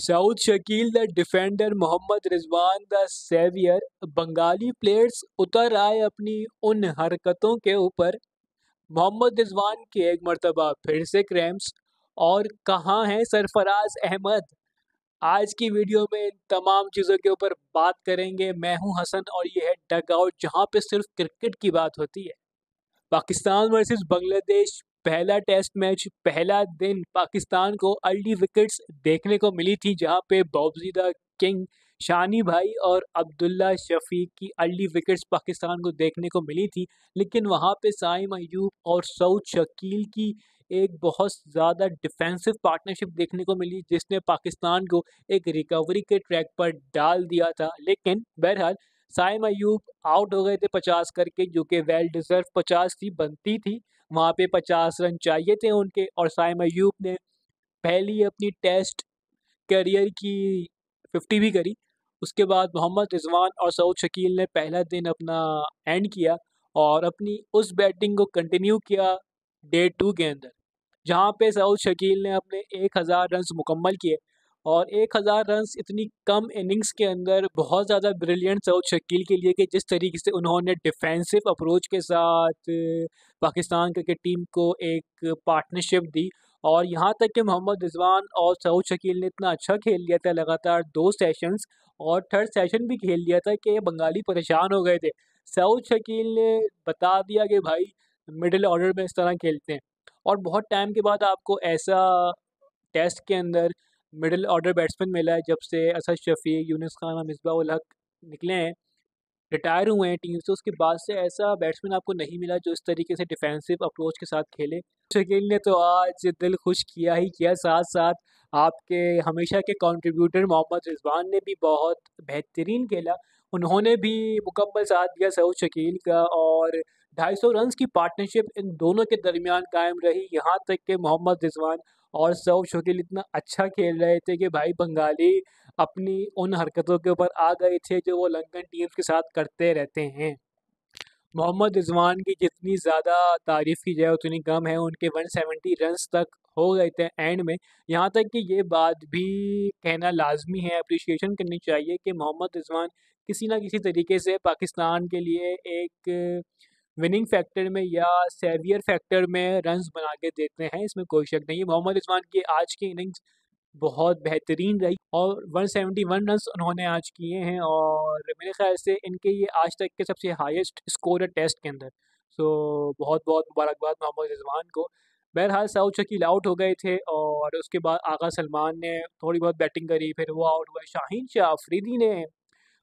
Saud Shakeel the defender, Mohammad Rizwan the saviour. Bengali players उतर आए अपनी उन हरकतों के ऊपर। मोहम्मद रिजवान के एक मर्तबा फिर से क्रैम्प्स। और कहाँ है सरफराज अहमद। आज की वीडियो में इन तमाम चीज़ों के ऊपर बात करेंगे। मैं हूं हसन और ये है डग आउट, जहाँ पे सिर्फ क्रिकेट की बात होती है। पाकिस्तान वर्सेस बांग्लादेश, पहला टेस्ट मैच, पहला दिन। पाकिस्तान को अर्ली विकेट्स देखने को मिली थी, जहां पे बॉबजी किंग, शानी भाई और अब्दुल्ला शफीक की अर्ली विकेट्स पाकिस्तान को देखने को मिली थी। लेकिन वहां पे साइम अयूब और सऊद शकील की एक बहुत ज़्यादा डिफेंसिव पार्टनरशिप देखने को मिली, जिसने पाकिस्तान को एक रिकवरी के ट्रैक पर डाल दिया था। लेकिन बहरहाल साइम अयूब आउट हो गए थे 50 करके, जो कि वेल डिजर्व 50 थी, बनती थी। वहाँ पे 50 रन चाहिए थे उनके, और साइम अयूब ने पहली अपनी टेस्ट करियर की 50 भी करी। उसके बाद मोहम्मद रिजवान और सऊद शकील ने पहला दिन अपना एंड किया और अपनी उस बैटिंग को कंटिन्यू किया डे 2 के अंदर, जहाँ पे सऊद शकील ने अपने 1000 रन्स मुकम्मल किए। और 1000 रन्स इतनी कम इनिंग्स के अंदर बहुत ज़्यादा ब्रिलियंट सऊद शकील के लिए, कि जिस तरीके से उन्होंने डिफेंसिव अप्रोच के साथ पाकिस्तान क्रिकेट टीम को एक पार्टनरशिप दी। और यहाँ तक कि मोहम्मद रिजवान और सऊद शकील ने इतना अच्छा खेल लिया था लगातार 2 सेशंस, और थर्ड सेशन भी खेल लिया था, कि बंगाली परेशान हो गए थे। सऊद शकील ने बता दिया कि भाई मिडिल ऑर्डर में इस तरह खेलते हैं। और बहुत टाइम के बाद आपको ऐसा टेस्ट के अंदर मिडिल ऑर्डर बैट्समैन मिला है, जब से असद शफीक, यूनुस खान और मिसबाह उल हक निकले हैं, रिटायर हुए हैं टीम से। उसके बाद से ऐसा बैट्समैन आपको नहीं मिला जो इस तरीके से डिफेंसिव अप्रोच के साथ खेले। शकील ने तो आज दिल खुश किया ही किया, साथ साथ आपके हमेशा के कंट्रीब्यूटर मोहम्मद रिजवान ने भी बहुत बेहतरीन खेला। उन्होंने भी मुकम्मल साथ दिया सऊद शकील का, और 250 रन की पार्टनरशिप इन दोनों के दरमियान कायम रही। यहाँ तक कि मोहम्मद रिजवान और सऊद शकील इतना अच्छा खेल रहे थे कि भाई बंगाली अपनी उन हरकतों के ऊपर आ गए थे जो वो लंदन टीम्स के साथ करते रहते हैं। मोहम्मद रिजवान की जितनी ज़्यादा तारीफ़ की जाए उतनी कम है। उनके 170 रन्स तक हो गए थे एंड में। यहाँ तक कि ये बात भी कहना लाजमी है, अप्रिशिएशन करनी चाहिए, कि मोहम्मद रिजवान किसी ना किसी तरीके से पाकिस्तान के लिए एक विनिंग फैक्टर में या सेवियर फैक्टर में रन्स बना के देते हैं, इसमें कोई शक नहीं है। मोहम्मद रिजवान की आज की इनिंग्स बहुत बेहतरीन रही, और 171 रन्स उन्होंने आज किए हैं, और मेरे ख्याल से इनके ये आज तक के सबसे हाईएस्ट स्कोर है टेस्ट के अंदर। सो बहुत बहुत मुबारकबाद मोहम्मद रिजवान को। बहरहाल सऊद शकील आउट हो गए थे, और उसके बाद आगा सलमान ने थोड़ी बहुत बैटिंग करी, फिर वो आउट हुए। शाहीन शाह अफरीदी ने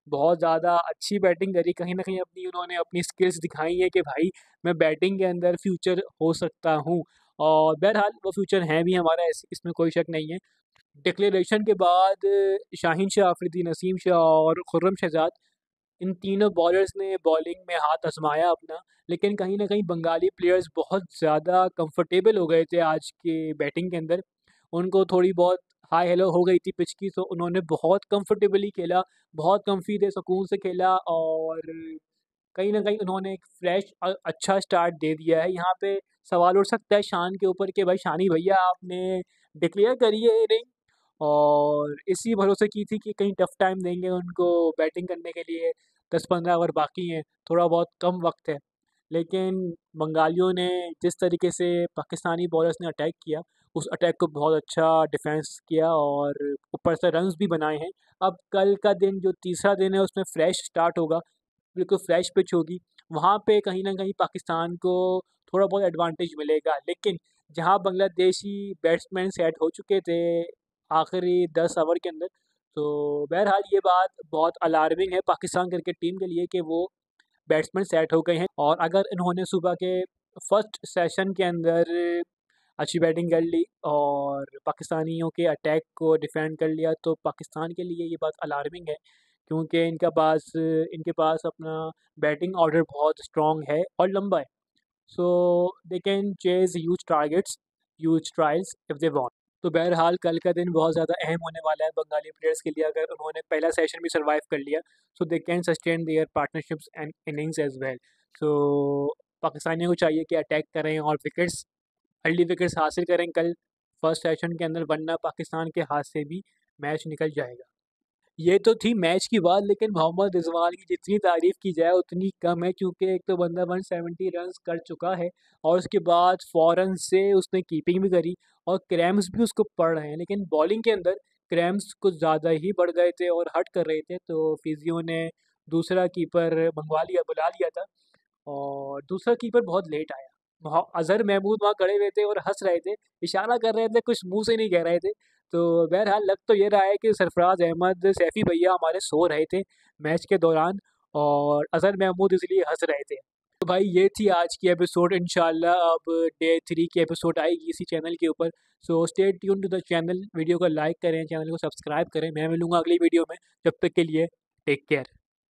बहुत ज़्यादा अच्छी बैटिंग करी, कहीं न कहीं अपनी उन्होंने अपनी स्किल्स दिखाई है कि भाई मैं बैटिंग के अंदर फ्यूचर हो सकता हूँ। और बहरहाल वो फ्यूचर हैं भी हमारा, इसमें कोई शक नहीं है। डिक्लेरेशन के बाद शाहीन शाह अफरीदी, नसीम शाह और खुर्रम शहजाद, इन तीनों बॉलर्स ने बॉलिंग में हाथ आजमाया अपना। लेकिन कहीं न कहीं बंगाली प्लेयर्स बहुत ज़्यादा कंफर्टेबल हो गए थे आज के बैटिंग के अंदर। उनको थोड़ी बहुत हाय हेलो हो गई थी पिच की, तो उन्होंने बहुत कंफर्टेबली खेला, बहुत कम्फी थे, सुकून से खेला, और कहीं न कहीं उन्होंने एक फ्रेश अच्छा स्टार्ट दे दिया है। यहाँ पे सवाल उठ सकता है शान के ऊपर कि भाई शानी भैया आपने डिक्लेयर करी है इनिंग, और इसी भरोसे की थी कि कहीं टफ टाइम देंगे उनको बैटिंग करने के लिए। 10-15 ओवर बाकी हैं, थोड़ा बहुत कम वक्त है। लेकिन बंगालियों ने जिस तरीके से पाकिस्तानी बॉलर्स ने अटैक किया, उस अटैक को बहुत अच्छा डिफेंस किया, और ऊपर से रन्स भी बनाए हैं। अब कल का दिन जो तीसरा दिन है उसमें फ्रेश स्टार्ट होगा, बिल्कुल फ्रेश पिच होगी। वहाँ पे कहीं न कहीं पाकिस्तान को थोड़ा बहुत एडवांटेज मिलेगा। लेकिन जहाँ बांग्लादेशी बैट्समैन सेट हो चुके थे आखिरी 10 ओवर के अंदर, तो बहरहाल ये बात बहुत अलार्मिंग है पाकिस्तान क्रिकेट टीम के लिए, कि वो बैट्समैन सेट हो गए हैं। और अगर इन्होंने सुबह के फर्स्ट सेशन के अंदर अच्छी बैटिंग कर ली और पाकिस्तानियों के अटैक को डिफेंड कर लिया, तो पाकिस्तान के लिए ये बात अलार्मिंग है, क्योंकि इनके पास अपना बैटिंग ऑर्डर बहुत स्ट्रॉन्ग है और लंबा है। So they can chase huge targets, huge trials if they want. तो बहरहाल कल का दिन बहुत ज़्यादा अहम होने वाला है बंगाली प्लेयर्स के लिए। अगर उन्होंने पहला सेशन भी सर्वाइव कर लिया, so they can sustain their partnerships and innings as well. So पाकिस्तानियों को चाहिए कि अटैक करें और अर्ली विकेट्स हासिल करें कल फर्स्ट सेशन के अंदर, वरना पाकिस्तान के हाथ से भी मैच निकल जाएगा। ये तो थी मैच की बात, लेकिन मोहम्मद रिजवान की जितनी तारीफ की जाए उतनी कम है, क्योंकि एक तो बंदा 170 रन कर चुका है और उसके बाद फौरन से उसने कीपिंग भी करी और क्रैम्स भी उसको पड़ रहे हैं, लेकिन बॉलिंग के अंदर क्रैम्स कुछ ज़्यादा ही बढ़ गए थे और हट कर रहे थे, तो फिजियो ने दूसरा कीपर मंगवा लिया, बुला लिया था। और दूसरा कीपर बहुत लेट आया। अज़हर महमूद वहाँ खड़े हुए थे और हँस रहे थे, इशारा कर रहे थे, कुछ मुँह से नहीं कह रहे थे। तो बहरहाल लग तो ये रहा है कि सरफराज अहमद सैफ़ी भैया हमारे सो रहे थे मैच के दौरान और अज़हर महमूद इसलिए हँस रहे थे। तो भाई ये थी आज की एपिसोड, इंशाल्लाह अब डे 3 की एपिसोड आएगी इसी चैनल के ऊपर। So stay tune to the channel, video को लाइक करें, चैनल को सब्सक्राइब करें। मैं मिलूँगा अगली वीडियो में, जब तक के लिए टेक केयर।